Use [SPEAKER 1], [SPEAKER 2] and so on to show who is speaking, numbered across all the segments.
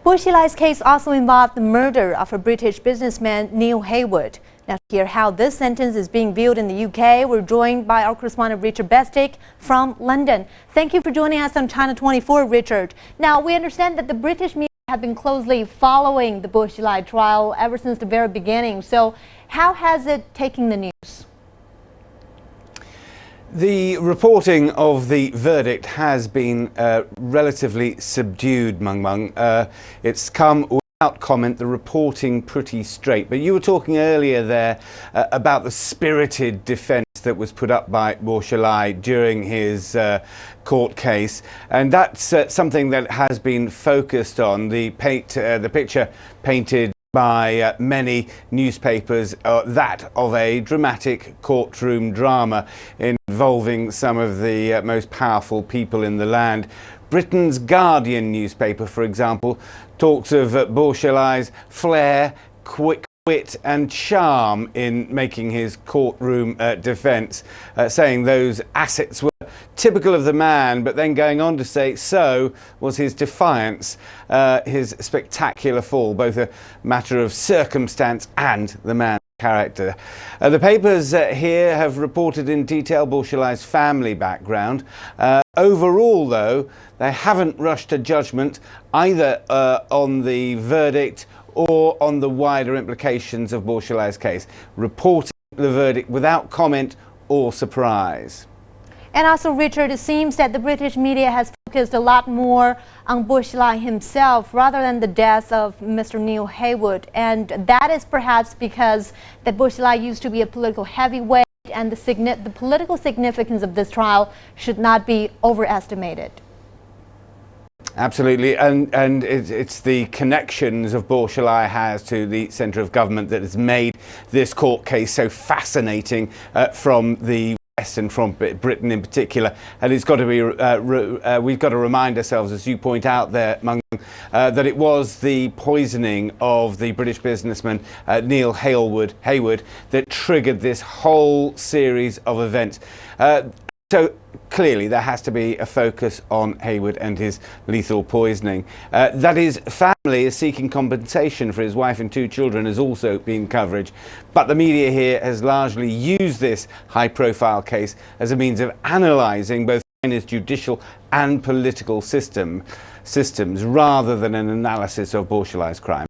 [SPEAKER 1] Xilai's case also involved the murder of a British businessman, Neil Heywood. Now, to hear how this sentence is being viewed in the UK, we're joined by our correspondent Richard Bestic from London. Thank you for joining us on China 24, Richard. Now, we understand that the British media have been closely following the Xilai trial ever since the very beginning. So, how has it taken the news?
[SPEAKER 2] The reporting of the verdict has been relatively subdued, Mung Mung. It's come without comment, the reporting pretty straight. But you were talking earlier there about the spirited defence that was put up by Xilai during his court case, and that's something that has been focused on. The picture painted by many newspapers, that of a dramatic courtroom drama involving some of the most powerful people in the land. Britain's Guardian newspaper, for example, talks of Xilai's flair, quick wit and charm in making his courtroom defence, saying those assets were typical of the man, but then going on to say so was his defiance, his spectacular fall, both a matter of circumstance and the man's character. The papers here have reported in detail Xilai's family background. Overall, though, they haven't rushed to judgment either on the verdict or on the wider implications of Xilai's case, reporting the verdict without comment or surprise.
[SPEAKER 1] And also, Richard, it seems that the British media has focused a lot more on Xilai himself rather than the death of Mr. Neil Heywood. And that is perhaps because that Xilai used to be a political heavyweight, and the political significance of this trial should not be overestimated.
[SPEAKER 2] Absolutely, and it's the connections of Xilai has to the centre of government that has made this court case so fascinating from the West and from Britain in particular. And it's got to be we've got to remind ourselves, as you point out there, Mung, that it was the poisoning of the British businessman Neil Heywood that triggered this whole series of events. So clearly there has to be a focus on Heywood and his lethal poisoning. That his family is seeking compensation for his wife and 2 children has also been coverage. But the media here has largely used this high-profile case as a means of analysing both China's judicial and political systems rather than an analysis of Xilai's crime.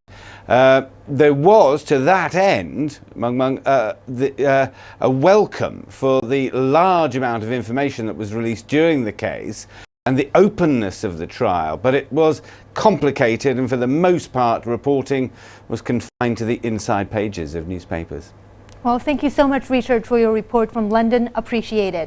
[SPEAKER 2] There was, to that end, a welcome for the large amount of information that was released during the case and the openness of the trial, but it was complicated, and for the most part reporting was confined to the inside pages of newspapers.
[SPEAKER 1] Well, thank you so much, Richard, for your report from London. Appreciate it.